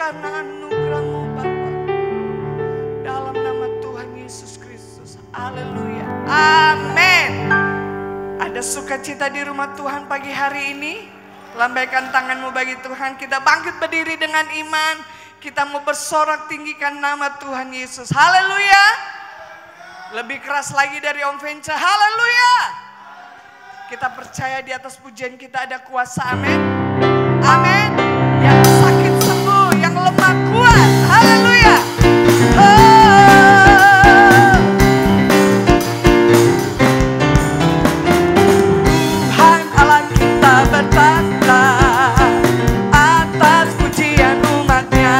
karena anugerah-Mu Bapa. Dalam nama Tuhan Yesus Kristus. Haleluya. Amin. Ada sukacita di rumah Tuhan pagi hari ini? Lambaikan tanganmu bagi Tuhan. Kita bangkit berdiri dengan iman. Kita mau bersorak tinggikan nama Tuhan Yesus. Haleluya. Lebih keras lagi dari Om Venca. Haleluya. Kita percaya di atas pujian kita ada kuasa. Amin. Amin. Yang sakit sembuh, yang lemah kuat. Haleluya. Tuhan Allah kita bertata atas pujian umatnya.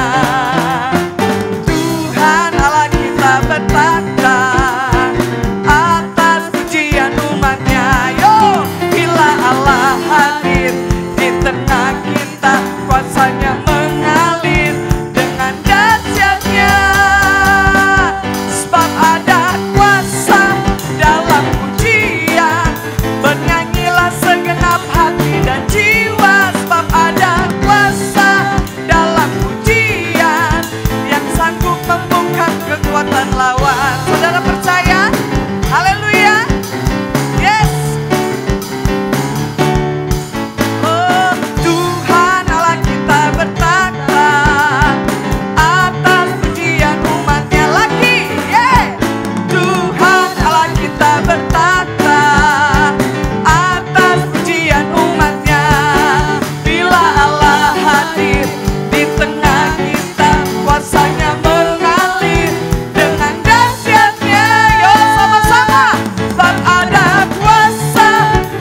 Tuhan Allah kita bertata atas pujian umatnya. Yo, bila Allah hadir di tengah kita, kuasanya mengalir dengan dahsyatnya. Sebab ada kuasa dalam pujian, bernyanyilah segenap hati dan jiwa. Sebab ada kuasa dalam pujian yang sanggup membungkam kekuatan lawan. Saudara percaya? Haleluya. Yes. Oh, Tuhan Allah kita bertata atas pujian umatnya lagi. Yeah. Tuhan Allah kita bertata atas pujian umatnya. Bila Allah hadir di tengah kita, kuasanya mengalir dengan dahsyatnya. Yo, sama-sama. Sebab ada kuasa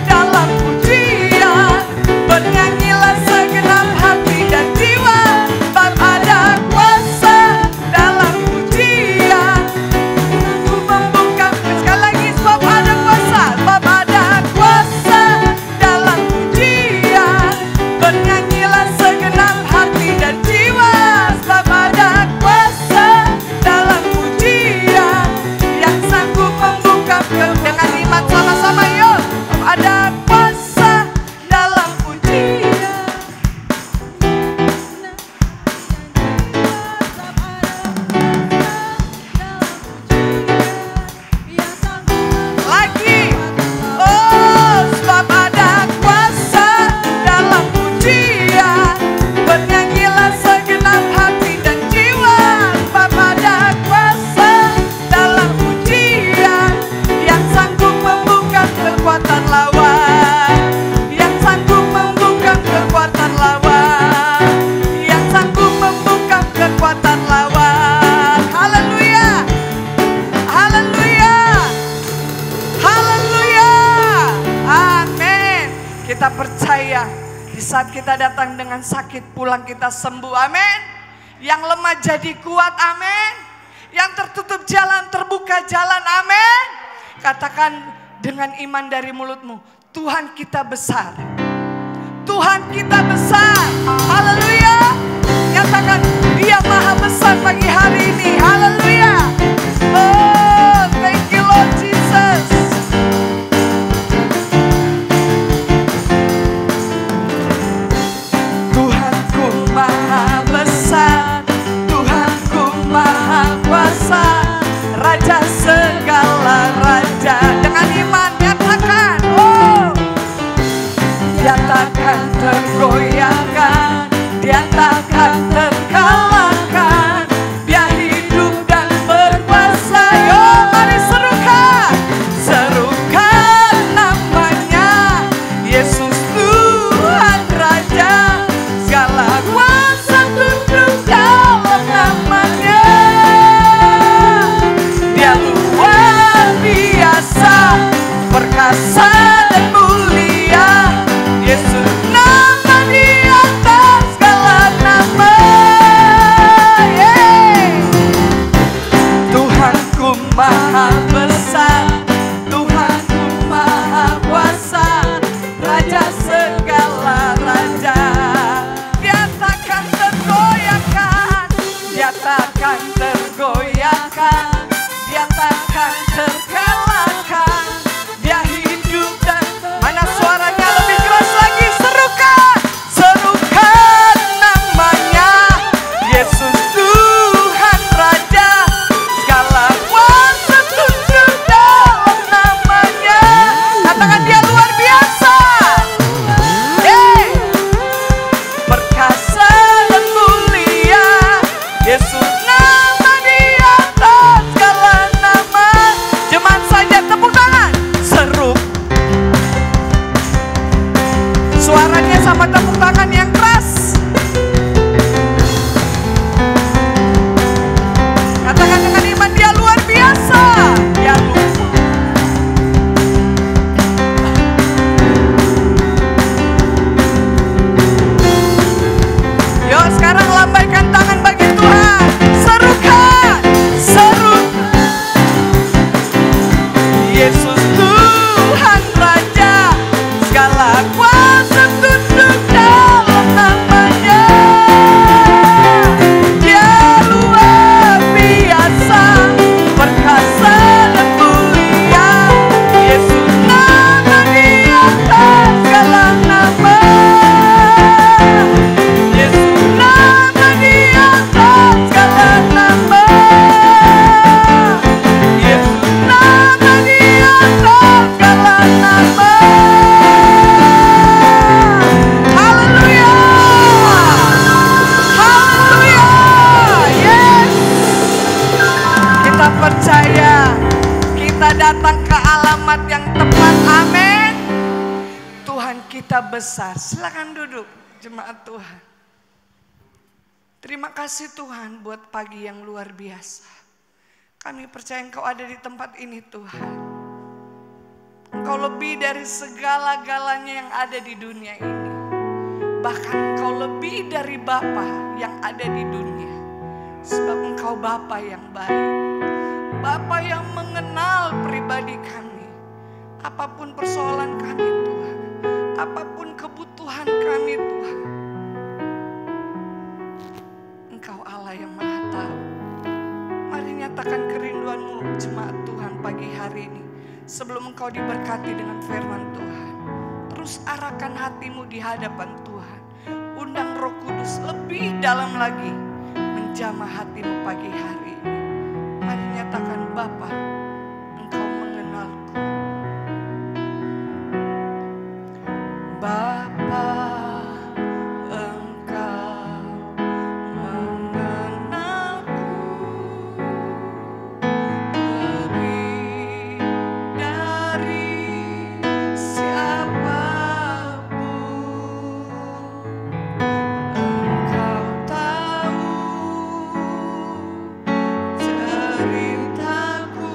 dalam pujian, bernyanyilah segenap hati dan jiwa. Sebab ada kuasa dalam pujian, ku membungkam. Sekali lagi, sebab ada kuasa. Sebab ada kuasa dalam pujian, bernyanyilah segenap hati dan jiwa. Sebab ada kuasa dalam pujian yang sanggup membungkam dengan iman. Sama-sama yuk. Ada kuasa dalam pujian. Lagi. Oh, sebab ada kuasa dalam pujian, bernyanyilah segenap hati dan jiwa. Sebab ada kuasa dalam pujian yang sanggup membungkam kekuatan lawan, yang sanggup membungkam kekuatan lawan, yang sanggup membungkam kekuatan lawan. Haleluya. Haleluya. Haleluya. Amin. Kita percaya di saat kita datang dengan sakit, pulang kita sembuh. Amin. Yang lemah jadi kuat. Amin. Yang tertutup jalan terbuka jalan. Amin. Katakan dengan iman dari mulutmu, Tuhan kita besar. Tuhan kita besar. Haleluya. Nyatakan Dia maha besar pagi hari ini. Haleluya. Oh, thank you Lord Jesus. Tuhanku maha besar, Tuhanku maha kuasa, Raja segala raja. Dengan iman nyatakan, oh, Dia takkan tergoyahkan, Dia takkan terkalahkan. Dia hidup dan berkuasa. Yo, mari serukan, serukan namanya, Yesus Tuhan Raja. Segala kuasa tunduk dalam namanya. Dia luar biasa, perkasa dan mulia. Yesus nama di atas segala nama. Yeah. Tuhanku maha besar, Tuhanku maha kuasa, Raja segala raja. Dia takkan tergoyahkan, Dia takkan tergoyahkan, Dia takkan terkalahkan. Dia hidup Yesus nama di atas segala nama. Jemaat saja tepuk tangan. Seru. Suaranya sama tepuk tangan yang keras. Katakan dengan iman, dia luar biasa. Dia luar. Yuk sekarang lambaikan tangan bagi Tuhan. Serukan, serukan. Yesus Tuhan Raja, segala kuasa tunduk dalam namanya. Dia luar biasa, perkasa dan mulia. Yesus nama di atas segala nama. Yesus nama di atas segala nama. Yesus nama di atas segala nama. Haleluya. Haleluya. Yes. Kita percaya, kita datang ke alamat yang tepat. Amin. Tuhan kita besar. Silakan duduk jemaat Tuhan. Terima kasih Tuhan buat pagi yang luar biasa. Kami percaya Engkau ada di tempat ini Tuhan. Engkau lebih dari segala-galanya yang ada di dunia ini. Bahkan Engkau lebih dari Bapa yang ada di dunia. Sebab Engkau Bapa yang baik. Bapa yang mengenal pribadi kami. Apapun persoalan kami Tuhan. Apapun kebutuhan kami Tuhan. Engkau Allah yang Maha Tahu. Mari nyatakan kerinduanmu jemaat Tuhan pagi hari ini. Sebelum engkau diberkati dengan firman Tuhan. Terus arahkan hatimu di hadapan Tuhan. Undang Roh Kudus lebih dalam lagi. Menjamah hatimu pagi hari ini. Mari nyatakan Bapa, Engkau mengenalku. Bapa, Engkau mengenalku lebih dari siapapun. Engkau tahu ceritaku.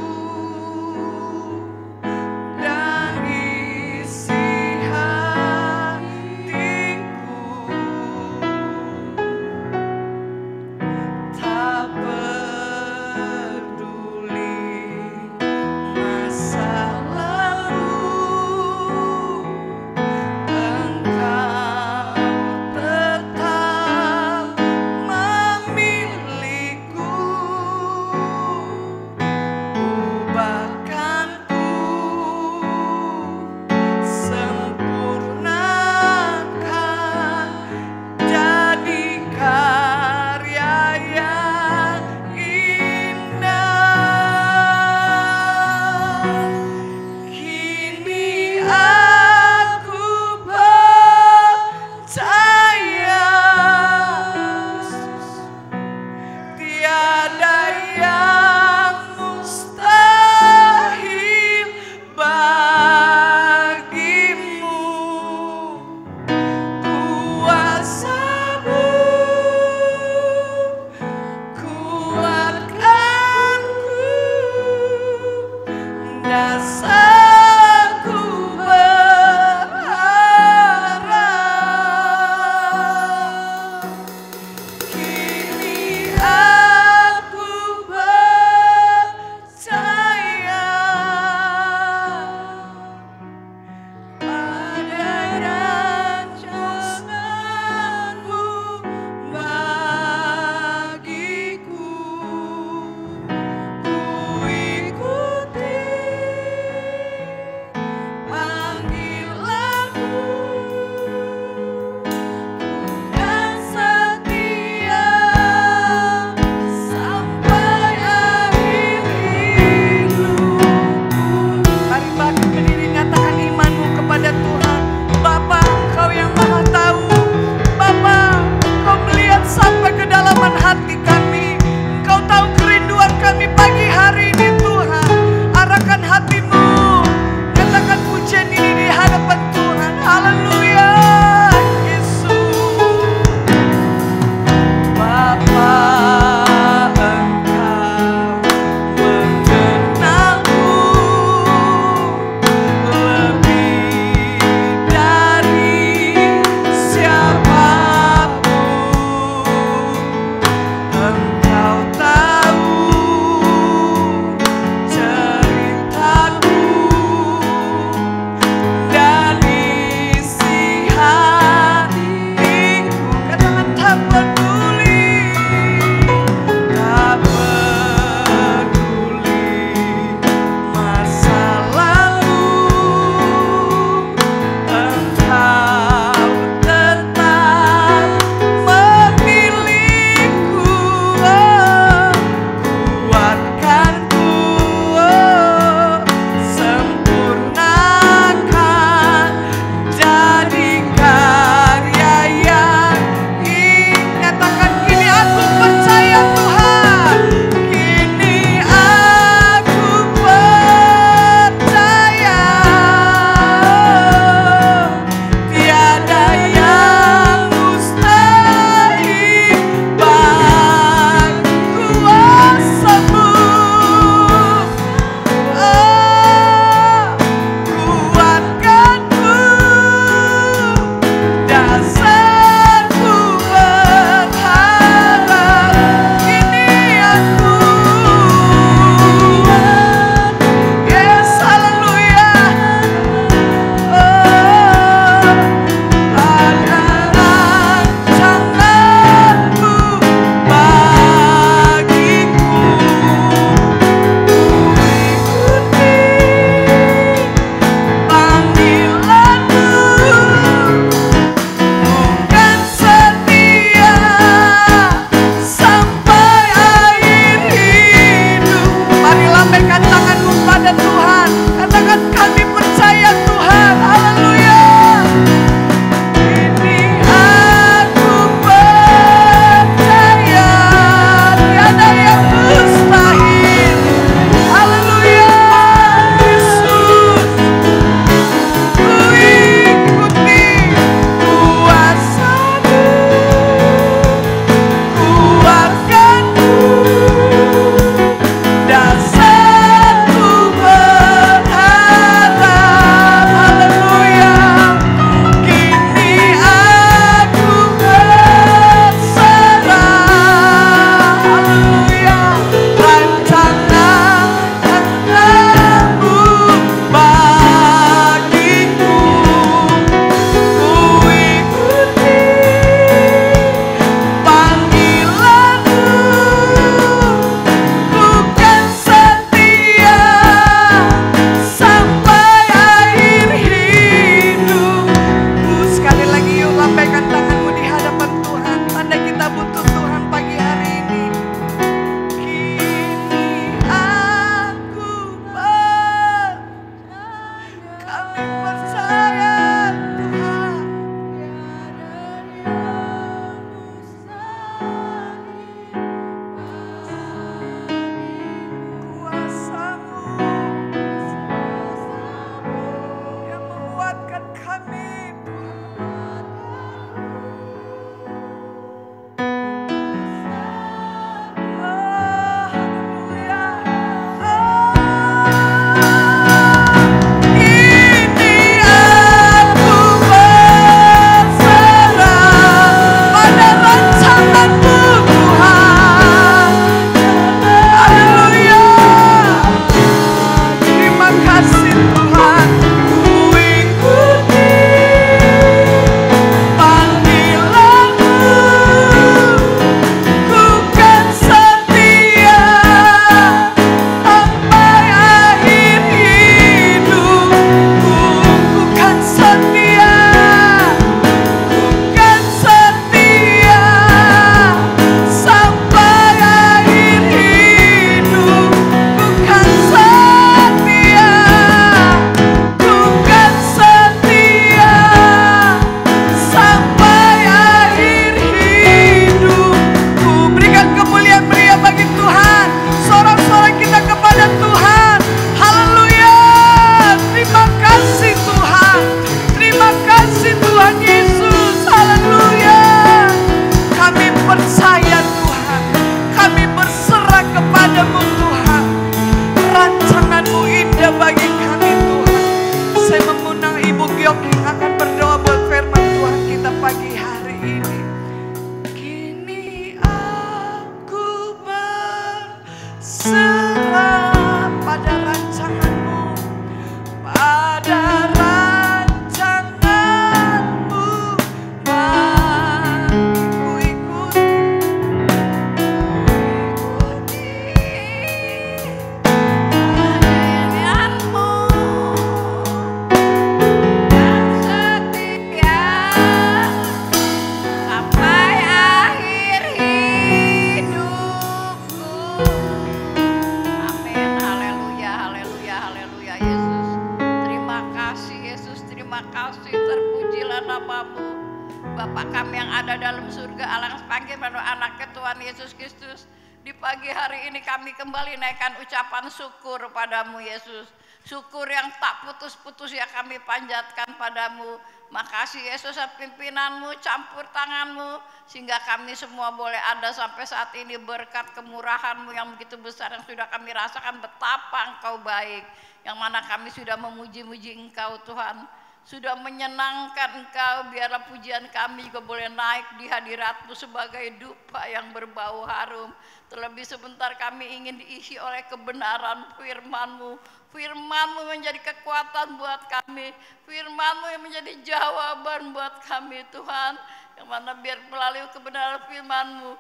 surga, alang panggil pada anaknya Tuhan Yesus Kristus. Di pagi hari ini kami kembali naikkan ucapan syukur padamu Yesus. Syukur yang tak putus-putus ya kami panjatkan padamu. Makasih Yesus, pimpinanmu, campur tanganmu, sehingga kami semua boleh ada sampai saat ini berkat kemurahanmu yang begitu besar yang sudah kami rasakan betapa Engkau baik. Yang mana kami sudah memuji-muji Engkau Tuhan, sudah menyenangkan Engkau. Biarlah pujian kami juga boleh naik di hadirat-Mu sebagai dupa yang berbau harum. Terlebih sebentar kami ingin diisi oleh kebenaran firman-Mu. Firman-Mu menjadi kekuatan buat kami. Firman-Mu yang menjadi jawaban buat kami Tuhan. Yang mana biar melalui kebenaran firman-Mu,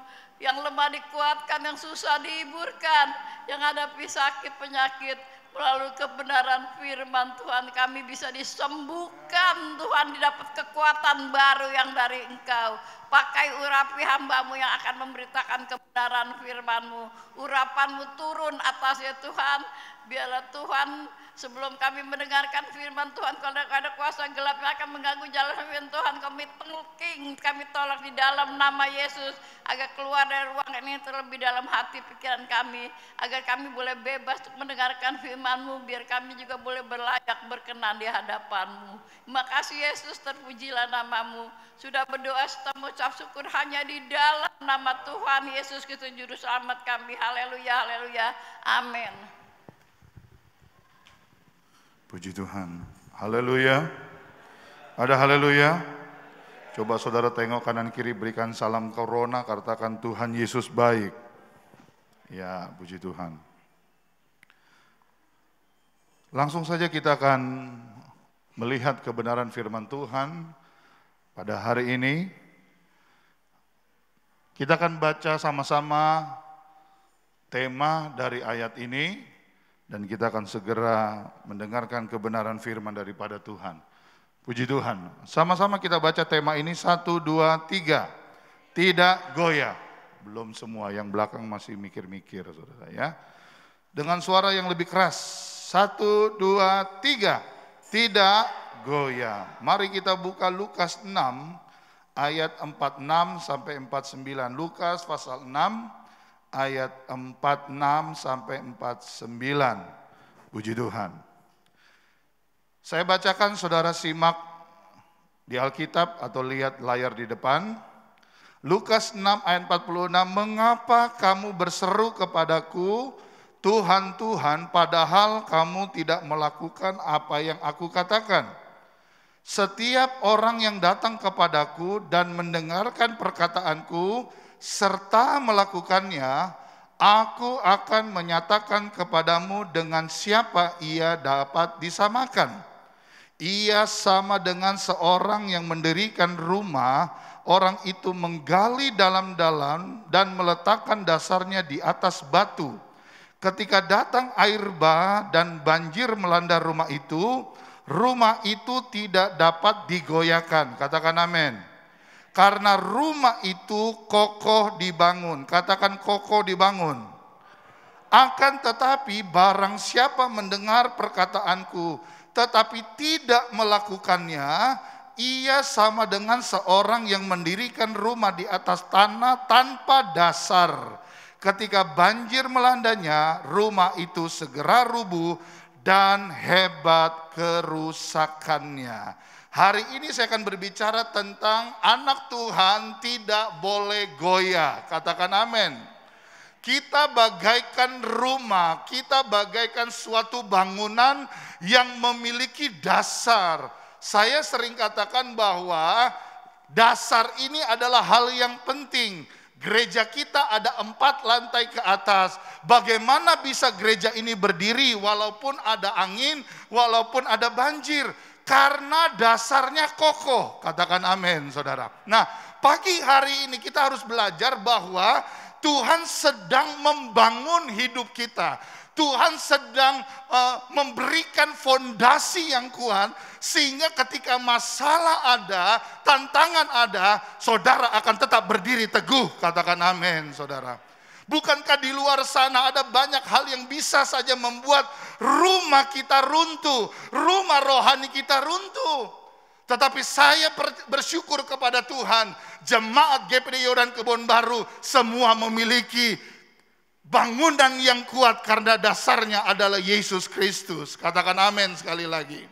yang lemah dikuatkan, yang susah dihiburkan, yang hadapi sakit penyakit, melalui kebenaran firman Tuhan kami bisa disembuhkan Tuhan, didapat kekuatan baru yang dari Engkau. Pakai urapi hamba-Mu yang akan memberitakan kebenaran firman-Mu. Urapan-Mu turun atasnya Tuhan. Biarlah Tuhan, sebelum kami mendengarkan firman Tuhan, kalau ada kuasa gelap yang akan mengganggu jalan firman Tuhan, kami tolak di dalam nama Yesus, agar keluar dari ruangan ini terlebih dalam hati pikiran kami, agar kami boleh bebas untuk mendengarkan firman-Mu, biar kami juga boleh berlayak berkenan di hadapan-Mu. Terima kasih Yesus, terpujilah nama-Mu. Sudah berdoa serta mengucap syukur hanya di dalam nama Tuhan Yesus Kristus Juru Selamat kami. Haleluya, haleluya, amin. Puji Tuhan. Haleluya. Ada haleluya? Coba saudara tengok kanan kiri, berikan salam corona, katakan Tuhan Yesus baik. Ya, puji Tuhan. Langsung saja kita akan melihat kebenaran firman Tuhan pada hari ini. Kita akan baca sama-sama tema dari ayat ini. Dan kita akan segera mendengarkan kebenaran firman daripada Tuhan. Puji Tuhan. Sama-sama kita baca tema ini. 1, 2, 3. Tidak goyah. Belum semua, yang belakang masih mikir-mikir saudara ya. Dengan suara yang lebih keras. 1, 2, 3. Tidak goyah. Mari kita buka Lukas 6 ayat 46 sampai 49. Lukas pasal 6 ayat 46 sampai 49. Puji Tuhan. Saya bacakan, saudara simak di Alkitab atau lihat layar di depan. Lukas 6 ayat 46. Mengapa kamu berseru kepadaku, Tuhan, Tuhan, padahal kamu tidak melakukan apa yang aku katakan? Setiap orang yang datang kepadaku dan mendengarkan perkataanku serta melakukannya, aku akan menyatakan kepadamu dengan siapa ia dapat disamakan. Ia sama dengan seorang yang mendirikan rumah. Orang itu menggali dalam-dalam dan meletakkan dasarnya di atas batu. Ketika datang air bah dan banjir melanda rumah itu tidak dapat digoyahkan. Katakan amin. Karena rumah itu kokoh dibangun. Katakan kokoh dibangun. Akan tetapi barang siapa mendengar perkataanku tetapi tidak melakukannya, ia sama dengan seorang yang mendirikan rumah di atas tanah tanpa dasar. Ketika banjir melandanya, rumah itu segera rubuh dan hebat kerusakannya. Hari ini saya akan berbicara tentang anak Tuhan tidak boleh goyah. Katakan amin. Kita bagaikan rumah, kita bagaikan suatu bangunan yang memiliki dasar. Saya sering katakan bahwa dasar ini adalah hal yang penting. Gereja kita ada 4 lantai ke atas. Bagaimana bisa gereja ini berdiri walaupun ada angin, walaupun ada banjir? Karena dasarnya kokoh. Katakan amin saudara. Nah, pagi hari ini kita harus belajar bahwa Tuhan sedang membangun hidup kita. Tuhan sedang memberikan fondasi yang kuat, sehingga ketika masalah ada, tantangan ada, saudara akan tetap berdiri teguh. Katakan amin saudara. Bukankah di luar sana ada banyak hal yang bisa saja membuat rumah kita runtuh, rumah rohani kita runtuh. Tetapi saya bersyukur kepada Tuhan, jemaat GPD Yordan Kebon Baru semua memiliki bangunan yang kuat karena dasarnya adalah Yesus Kristus. Katakan amin sekali lagi.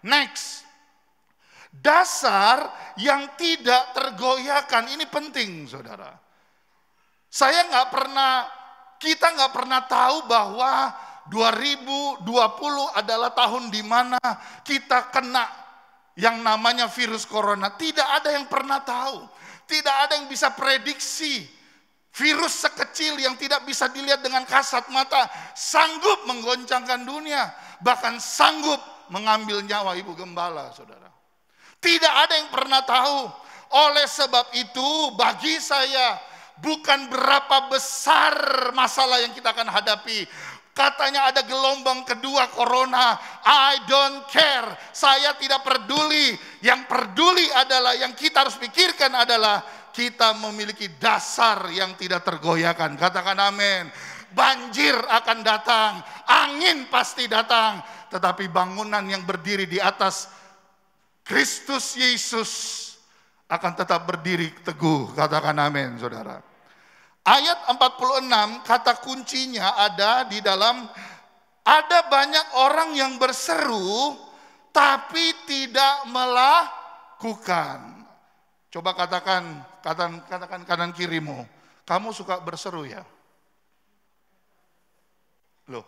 Next, dasar yang tidak tergoyahkan. Ini penting, saudara. Kita nggak pernah tahu bahwa 2020 adalah tahun di mana kita kena yang namanya virus corona. Tidak ada yang pernah tahu. Tidak ada yang bisa prediksi. Virus sekecil yang tidak bisa dilihat dengan kasat mata sanggup menggoncangkan dunia. Bahkan sanggup mengambil nyawa ibu gembala, saudara. Tidak ada yang pernah tahu. Oleh sebab itu bagi saya bukan berapa besar masalah yang kita akan hadapi. Katanya ada gelombang kedua corona. I don't care. Saya tidak peduli. Yang peduli adalah, yang kita harus pikirkan adalah kita memiliki dasar yang tidak tergoyahkan. Katakan amin. Banjir akan datang, angin pasti datang, tetapi bangunan yang berdiri di atas Kristus Yesus akan tetap berdiri teguh. Katakan amin, saudara. Ayat 46, kata kuncinya ada di dalam, ada banyak orang yang berseru tapi tidak melakukan. Coba katakan kanan kirimu, kamu suka berseru ya? Loh,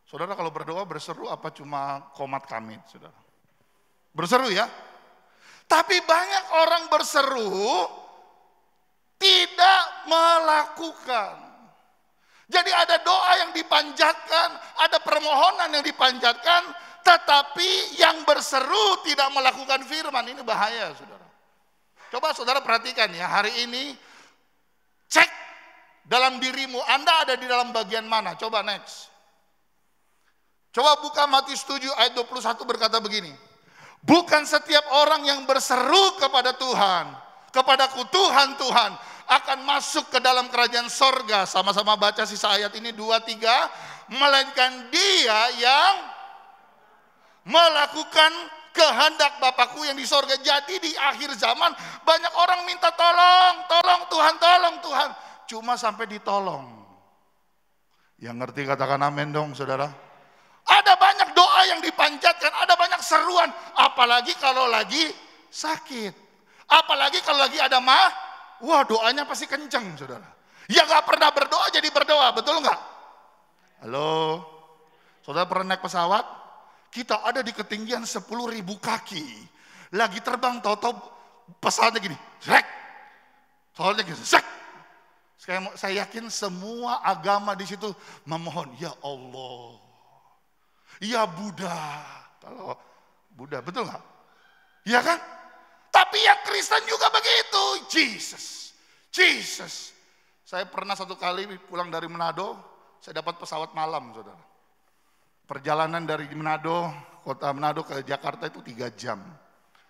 saudara kalau berdoa berseru apa cuma komat kamit, saudara? Berseru ya? Tapi banyak orang berseru tidak melakukan. Jadi ada doa yang dipanjatkan, ada permohonan yang dipanjatkan, tetapi yang berseru tidak melakukan firman. Ini bahaya, saudara. Coba saudara perhatikan ya, hari ini cek dalam dirimu, Anda ada di dalam bagian mana? Coba next. Coba buka Matius 7 ayat 21 berkata begini. Bukan setiap orang yang berseru kepada Tuhan, kepadaku Tuhan, Tuhan, akan masuk ke dalam kerajaan sorga. Sama-sama baca sisa ayat ini 2-3. Melainkan dia yang melakukan kehendak Bapakku yang di sorga. Jadi di akhir zaman banyak orang minta tolong Tuhan, tolong Tuhan. Cuma sampai ditolong. Yang ngerti katakan amin dong, saudara. Ada banyak doa yang dipanjatkan, ada banyak seruan. Apalagi kalau lagi sakit. Apalagi kalau lagi ada wah doanya pasti kenceng, saudara. Ya gak pernah berdoa jadi berdoa, betul gak? Halo, saudara pernah naik pesawat? Kita ada di ketinggian 10.000 kaki. Lagi terbang, tahu-tahu pesawatnya gini, zrek. Soalnya gini, zrek. Saya yakin semua agama di situ memohon, ya Allah, ya Buddha. Kalau Buddha, betul gak? Iya kan? Tapi yang Kristen juga begitu. Jesus. Saya pernah satu kali pulang dari Manado, saya dapat pesawat malam, saudara. Perjalanan dari Manado, kota Manado ke Jakarta itu 3 jam.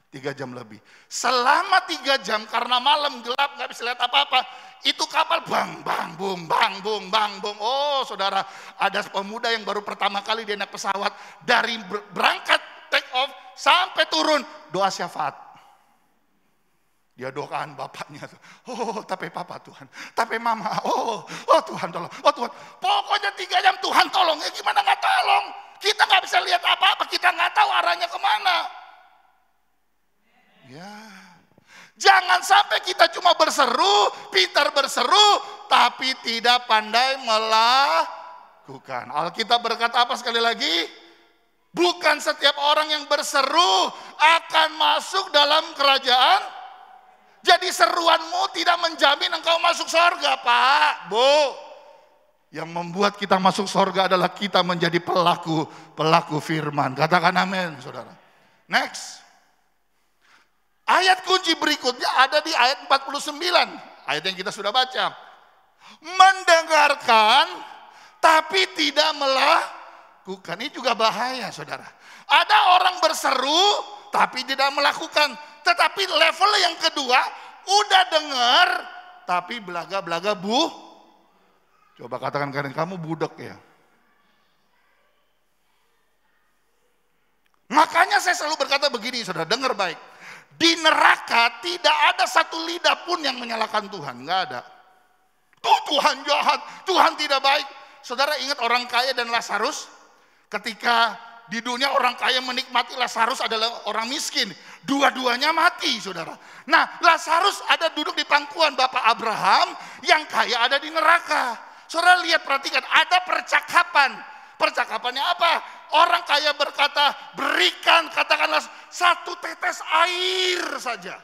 3 jam lebih. Selama 3 jam karena malam gelap gak bisa lihat apa-apa. Itu kapal bang, bang, bung, bang, bung, bang, bung. Oh saudara, ada pemuda yang baru pertama kali dia naik pesawat. Dari berangkat take off sampai turun, doa syafaat. Dia doakan bapaknya. Oh tapi papa Tuhan, tapi mama, oh Tuhan tolong, oh Tuhan. Pokoknya 3 jam Tuhan tolong, ya gimana gak tolong? Kita gak bisa lihat apa-apa, kita gak tahu arahnya kemana. Ya, jangan sampai kita cuma berseru, pintar berseru, tapi tidak pandai melakukan. Alkitab berkata apa sekali lagi? Bukan setiap orang yang berseru akan masuk dalam kerajaan. Jadi seruanmu tidak menjamin engkau masuk surga, Pak, Bu. Yang membuat kita masuk surga adalah kita menjadi pelaku firman. Katakan amin, saudara. Next. Ayat kunci berikutnya ada di ayat 49. Ayat yang kita sudah baca. Mendengarkan tapi tidak melakukan. Ini juga bahaya, saudara. Ada orang berseru tapi tidak melakukan. Tetapi level yang kedua, udah dengar tapi belaga-belaga Coba katakan kamu budak ya. Makanya saya selalu berkata begini, saudara, dengar baik. Di neraka tidak ada satu lidah pun yang menyalahkan Tuhan, nggak ada. Tuhan jahat, Tuhan tidak baik. Saudara ingat orang kaya dan Lazarus? Ketika di dunia orang kaya menikmati, Lazarus adalah orang miskin. Dua-duanya mati, saudara. Nah, Lazarus ada duduk di pangkuan Bapak Abraham, yang kaya ada di neraka. Saudara lihat, perhatikan, ada percakapan. Percakapannya apa? Orang kaya berkata, berikan katakanlah 1 tetes air saja.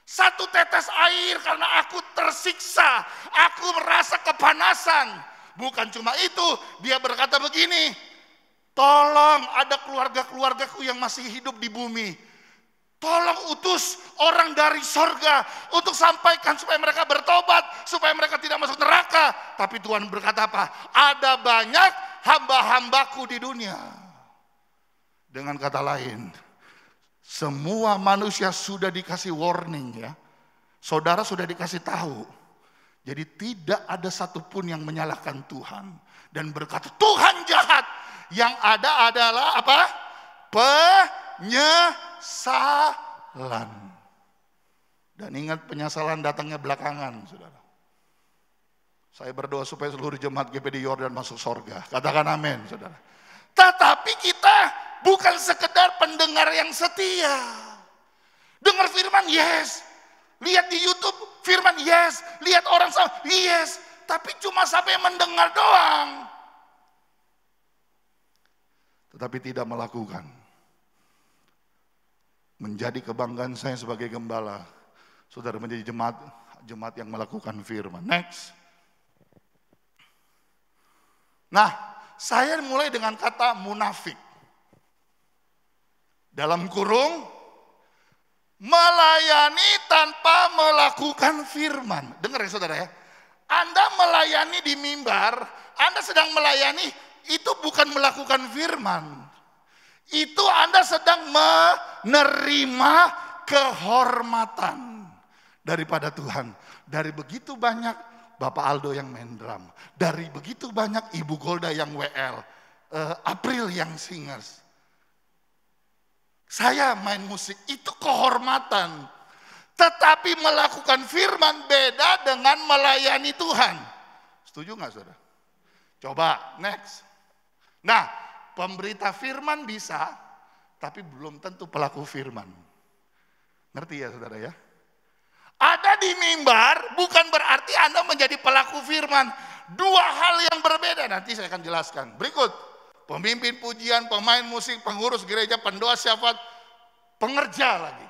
1 tetes air karena aku tersiksa, aku merasa kepanasan. Bukan cuma itu, dia berkata begini, tolong ada keluarga-keluargaku yang masih hidup di bumi. Tolong utus orang dari sorga untuk sampaikan supaya mereka bertobat, supaya mereka tidak masuk neraka. Tapi Tuhan berkata apa? Ada banyak hamba-hambaku di dunia. Dengan kata lain, semua manusia sudah dikasih warning ya. Saudara sudah dikasih tahu. Jadi tidak ada satupun yang menyalahkan Tuhan. Dan berkata Tuhan jahat. Yang ada adalah apa? Penyesalan. Dan ingat, penyesalan datangnya belakangan, saudara. Saya berdoa supaya seluruh jemaat GPD Yordan masuk sorga. Katakan amin, saudara. Tetapi kita bukan sekedar pendengar yang setia. Dengar firman, yes. Lihat di YouTube, firman, yes. Lihat orang sama, yes. Tapi cuma sampai mendengar doang. Tetapi tidak melakukan. Menjadi kebanggaan saya sebagai gembala. Saudara menjadi jemaat yang melakukan firman. Next. Nah, saya mulai dengan kata munafik. Dalam kurung, melayani tanpa melakukan firman. Dengar ya saudara ya. Anda melayani di mimbar, Anda sedang melayani, itu bukan melakukan firman. Itu Anda sedang menerima kehormatan daripada Tuhan. Dari begitu banyak Bapak Aldo yang main drum. Dari begitu banyak Ibu Golda yang WL. April yang singers. Saya main musik, itu kehormatan. Tetapi melakukan firman beda dengan melayani Tuhan. Setuju gak saudara? Coba, next. Nah, pemberita firman bisa, tapi belum tentu pelaku firman. Ngerti ya saudara ya? Ada di mimbar bukan berarti Anda menjadi pelaku firman. Dua hal yang berbeda, nanti saya akan jelaskan. Berikut, pemimpin pujian, pemain musik, pengurus gereja, pendoa syafaat, pengerja lagi.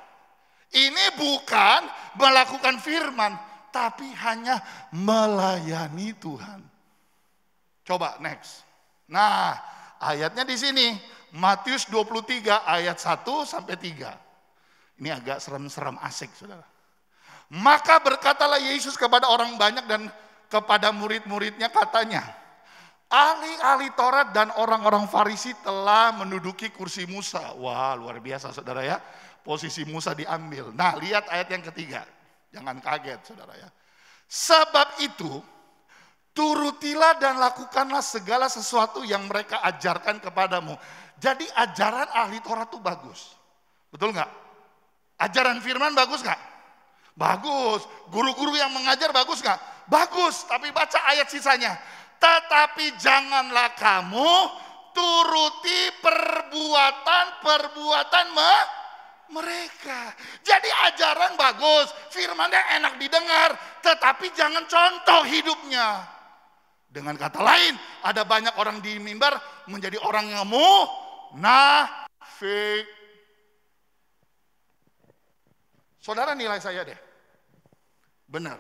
Ini bukan melakukan firman, tapi hanya melayani Tuhan. Coba next. Nah, ayatnya di sini, Matius 23 ayat 1 sampai 3. Ini agak serem-serem asik saudara. Maka berkatalah Yesus kepada orang banyak dan kepada murid-muridnya katanya, ahli-ahli Taurat dan orang-orang Farisi telah menduduki kursi Musa. Wah, luar biasa saudara ya. Posisi Musa diambil. Nah, lihat ayat yang ketiga. Jangan kaget saudara ya. Sebab itu, turutilah dan lakukanlah segala sesuatu yang mereka ajarkan kepadamu. Jadi ajaran ahli Taurat itu bagus. Betul nggak? Ajaran firman bagus nggak? Bagus. Guru-guru yang mengajar bagus nggak? Bagus. Tapi baca ayat sisanya. Tetapi janganlah kamu turuti perbuatan mereka. Jadi ajaran bagus, firmannya enak didengar, tetapi jangan contoh hidupnya. Dengan kata lain, ada banyak orang di mimbar menjadi orang yang munafik. Saudara nilai saya deh. Benar.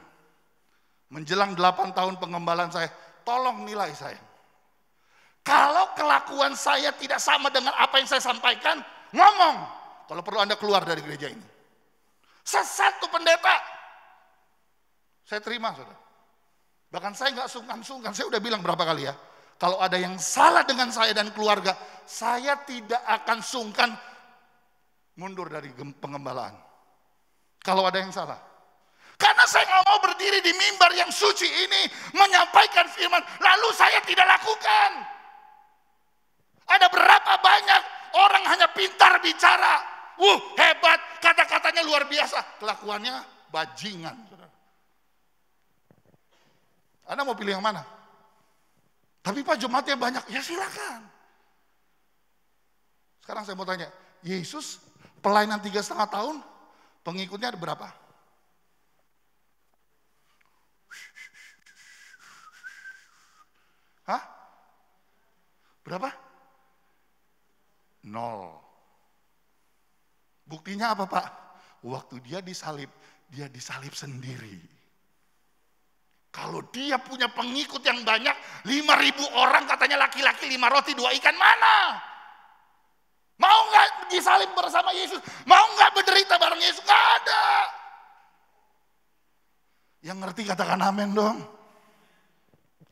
Menjelang 8 tahun pengembalaan saya, tolong nilai saya. Kalau kelakuan saya tidak sama dengan apa yang saya sampaikan, ngomong. Kalau perlu Anda keluar dari gereja ini. Sesatu pendeta. Saya terima saudara. Bahkan saya nggak sungkan-sungkan, saya udah bilang berapa kali ya. Kalau ada yang salah dengan saya dan keluarga, saya tidak akan sungkan mundur dari pengembalaan. Kalau ada yang salah. Karena saya nggak mau berdiri di mimbar yang suci ini, menyampaikan firman, lalu saya tidak lakukan. Ada berapa banyak orang hanya pintar bicara. Hebat, kata-katanya luar biasa, kelakuannya bajingan. Saudara. Anda mau pilih yang mana? Tapi Pak jemaatnya banyak, ya silakan. Sekarang saya mau tanya, Yesus pelayanan 3,5 tahun, pengikutnya ada berapa? Hah? Berapa? 0. Buktinya apa Pak? Waktu dia disalib sendiri. Kalau dia punya pengikut yang banyak, 5.000 orang katanya laki-laki 5 roti 2 ikan mana? Mau nggak disalib bersama Yesus? Mau nggak menderita bareng Yesus? Nggak ada. Yang ngerti katakan amin dong.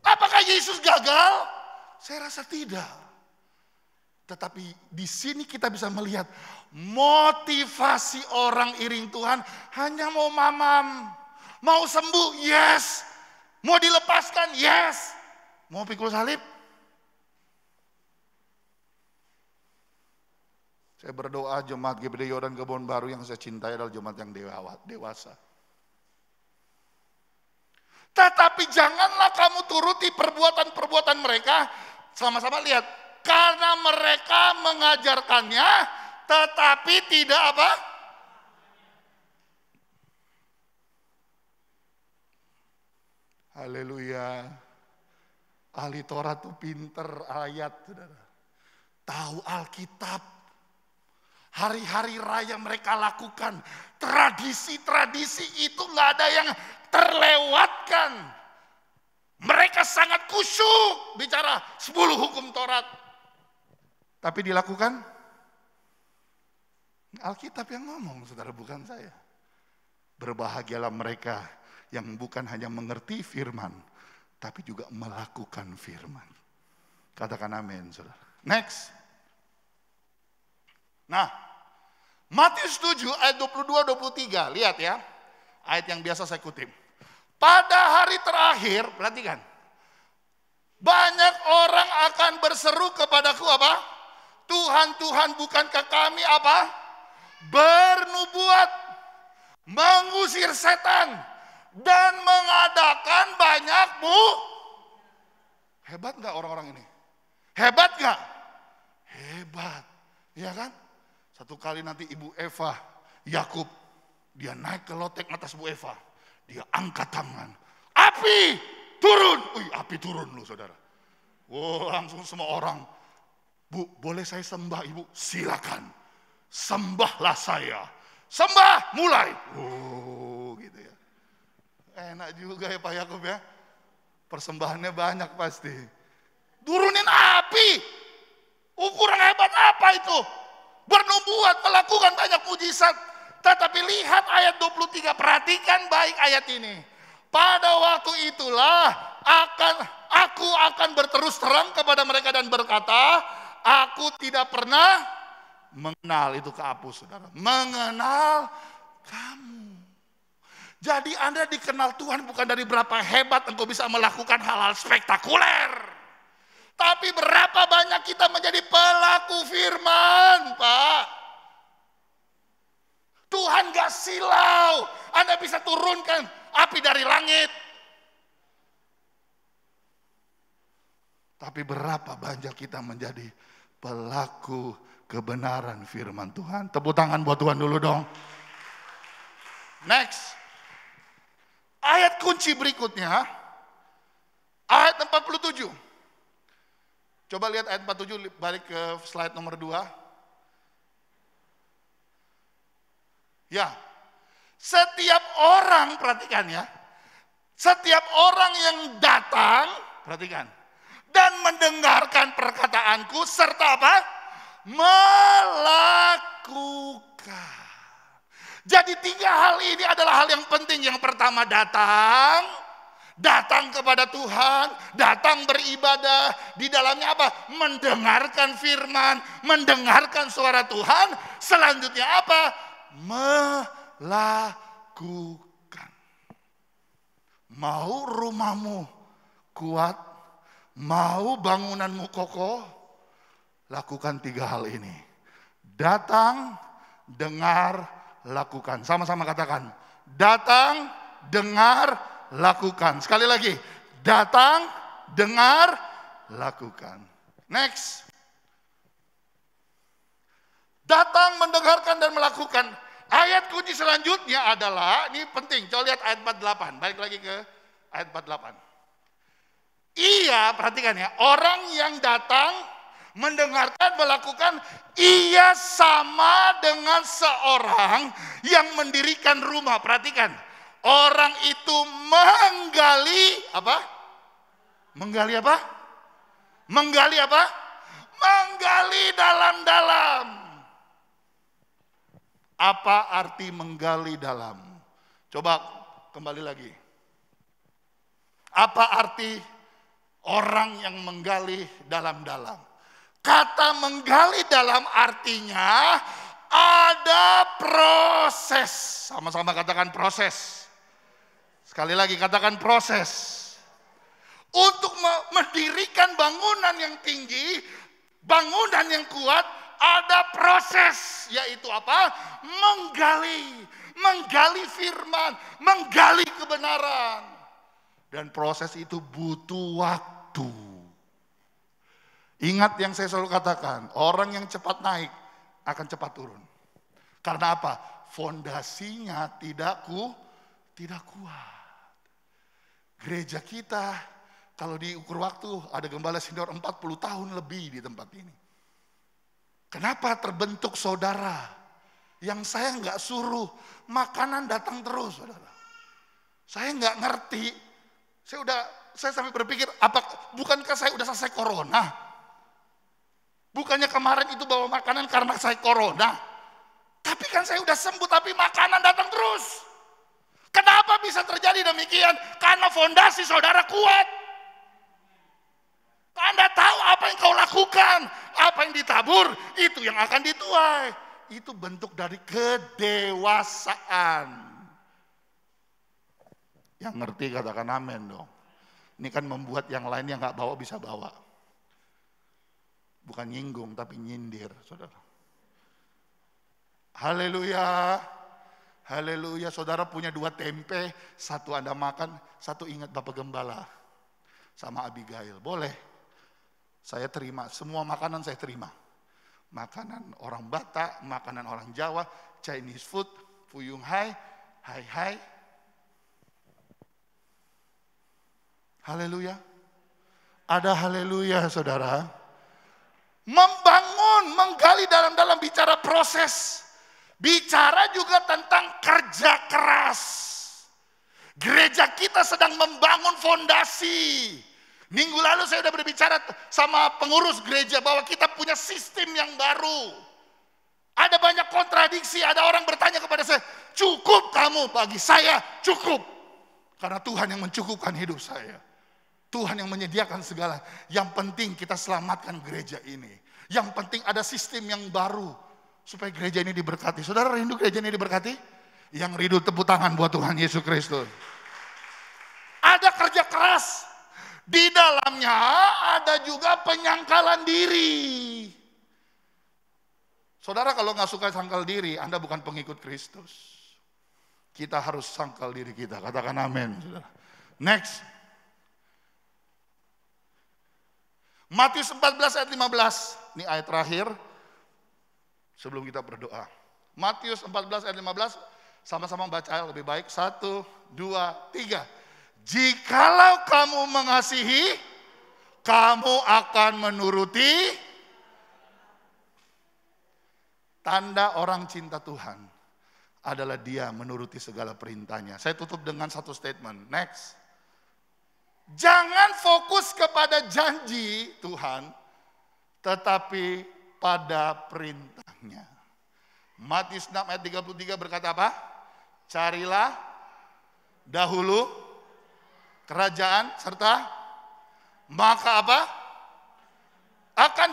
Apakah Yesus gagal? Saya rasa tidak. Tetapi di sini kita bisa melihat motivasi orang iring Tuhan hanya mau mamam. Mau sembuh? Yes. Mau dilepaskan? Yes. Mau pikul salib? Saya berdoa jemaat GBD Yordan Kebon Baru yang saya cintai adalah jemaat yang dewasa. Tetapi janganlah kamu turuti perbuatan-perbuatan mereka. Sama-sama lihat. Karena mereka mengajarkannya, tetapi tidak apa? Haleluya. Ahli Taurat itu pinter ayat, saudara. Tahu Alkitab. Hari-hari raya mereka lakukan. Tradisi-tradisi itu nggak ada yang terlewatkan. Mereka sangat khusyuk bicara 10 hukum Taurat. Tapi dilakukan Alkitab yang ngomong, saudara, bukan saya. Berbahagialah mereka yang bukan hanya mengerti firman, tapi juga melakukan firman. Katakan amin, saudara. Next. Nah, Matius 7 ayat 22-23, lihat ya. Ayat yang biasa saya kutip. Pada hari terakhir, perhatikan. Banyak orang akan berseru kepadaku apa? Tuhan, Tuhan, bukankah kami apa? Bernubuat, mengusir setan, dan mengadakan banyak Hebat gak orang-orang ini? Hebat gak? Hebat, ya kan? Satu kali nanti Ibu Eva, Yakub, dia naik ke loteng atas Bu Eva. Dia angkat tangan. Api turun. Api turun loh saudara. Langsung semua orang. Bu, boleh saya sembah Ibu? Silakan. Sembahlah saya. Sembah, mulai. Gitu ya. Enak juga ya Pak Yakub ya. Persembahannya banyak pasti. Turunin api. Ukuran hebat apa itu? Bernubuat, melakukan banyak mujizat. Tetapi lihat ayat 23, perhatikan baik ayat ini. Pada waktu itulah aku akan berterus terang kepada mereka dan berkata, aku tidak pernah mengenal, itu kehapus saudara. Mengenal kamu. Jadi Anda dikenal Tuhan bukan dari berapa hebat engkau bisa melakukan hal-hal spektakuler. Tapi berapa banyak kita menjadi pelaku firman, Pak. Tuhan gak silau. Anda bisa turunkan api dari langit. Tapi berapa banyak kita menjadi pelaku kebenaran firman Tuhan. Tepuk tangan buat Tuhan dulu dong. Next. Ayat kunci berikutnya. Ayat 47. Coba lihat ayat 47, balik ke slide nomor 2. Ya, setiap orang, perhatikan ya. Setiap orang yang datang, perhatikan. Dan mendengarkan perkataanku, serta apa? Melakukan. Jadi 3 hal ini adalah hal yang penting. Yang pertama datang kepada Tuhan, datang beribadah, di dalamnya apa? Mendengarkan firman, mendengarkan suara Tuhan, selanjutnya apa? Melakukan. Mau rumahmu kuat, mau bangunanmu kokoh, lakukan 3 hal ini. Datang, dengar, lakukan. Sama-sama katakan, datang, dengar, lakukan. Sekali lagi, datang, dengar, lakukan. Next. Datang, mendengarkan, dan melakukan. Ayat kunci selanjutnya adalah, ini penting, coba lihat ayat 48. Balik lagi ke ayat 48. Ia, perhatikan ya, orang yang datang, mendengarkan, melakukan, ia sama dengan seorang yang mendirikan rumah. Perhatikan, orang itu menggali apa? Menggali apa? Menggali apa? Menggali dalam-dalam. Apa arti menggali dalam? Coba kembali lagi. Apa arti orang yang menggali dalam-dalam? Kata menggali dalam artinya ada proses. Sama-sama katakan proses. Sekali lagi katakan proses. Untuk mendirikan bangunan yang tinggi, bangunan yang kuat, ada proses, yaitu apa? Menggali firman, menggali kebenaran. Dan proses itu butuh waktu. Ingat yang saya selalu katakan, orang yang cepat naik akan cepat turun. Karena apa? Fondasinya tidak kuat. Gereja kita, kalau diukur waktu, ada gembala senior 40 tahun lebih di tempat ini. Kenapa terbentuk saudara? Yang saya nggak suruh, makanan datang terus, saudara. Saya nggak ngerti. Saya sampai berpikir, bukankah saya udah selesai corona? Bukannya kemarin itu bawa makanan karena saya corona? Tapi kan saya udah sembuh, tapi makanan datang terus. Kenapa bisa terjadi demikian? Karena fondasi saudara kuat. Anda tahu apa yang kau lakukan, apa yang ditabur, itu yang akan dituai. Itu bentuk dari kedewasaan. Yang ngerti katakan amin dong. Ini kan membuat yang lain yang gak bawa bisa bawa. Bukan nyinggung tapi nyindir, saudara. Haleluya. Haleluya, saudara punya 2 tempe, 1 Anda makan, 1 ingat Bapak Gembala. Sama Abigail, boleh. Saya terima, semua makanan saya terima. Makanan orang Batak, makanan orang Jawa, Chinese food, Fuyung Hai, Hai. Haleluya. Ada haleluya, saudara. Membangun, menggali dalam-dalam, bicara proses. Bicara juga tentang kerja keras. Gereja kita sedang membangun fondasi. Minggu lalu saya sudah berbicara sama pengurus gereja bahwa kita punya sistem yang baru. Ada banyak kontradiksi, ada orang bertanya kepada saya, cukup kamu? Bagi saya cukup. Karena Tuhan yang mencukupkan hidup saya. Tuhan yang menyediakan segala. Yang penting kita selamatkan gereja ini. Yang penting ada sistem yang baru. Supaya gereja ini diberkati. Saudara rindu gereja ini diberkati? Yang rindu tepuk tangan buat Tuhan Yesus Kristus. Ada kerja keras. Di dalamnya ada juga penyangkalan diri. Saudara kalau nggak suka sangkal diri, Anda bukan pengikut Kristus. Kita harus sangkal diri kita. Katakan amin. Saudara. Next. Matius 14 ayat 15. Ini ayat terakhir. Sebelum kita berdoa. Matius 14 ayat 15. Sama-sama baca lebih baik. 1, 2, 3. Jikalau kamu mengasihi, kamu akan menuruti. Tanda orang cinta Tuhan adalah dia menuruti segala perintahnya. Saya tutup dengan satu statement. Next. Jangan fokus kepada janji Tuhan, tetapi pada perintahnya. Matius 6 ayat 33 berkata apa? Carilah dahulu kerajaan serta maka apa? Akan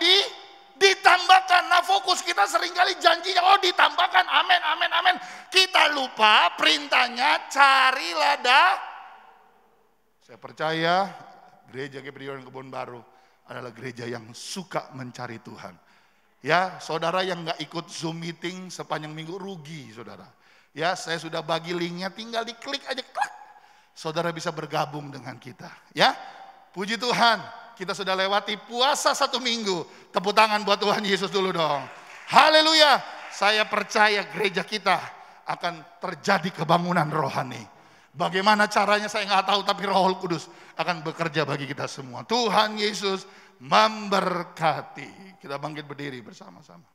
ditambahkan. Nah fokus kita seringkali janjinya, oh ditambahkan, amin, amin, amin. Kita lupa perintahnya, carilah Saya percaya gereja Geprion Kebon Baru adalah gereja yang suka mencari Tuhan. Ya, saudara yang gak ikut Zoom meeting sepanjang minggu rugi, saudara. Ya, saya sudah bagi linknya, tinggal diklik aja, klik. Saudara bisa bergabung dengan kita. Ya, puji Tuhan, kita sudah lewati puasa 1 minggu. Tepuk tangan buat Tuhan Yesus dulu dong. Haleluya, saya percaya gereja kita akan terjadi kebangunan rohani. Bagaimana caranya saya nggak tahu, tapi Roh Kudus akan bekerja bagi kita semua. Tuhan Yesus memberkati. Kita bangkit berdiri bersama-sama.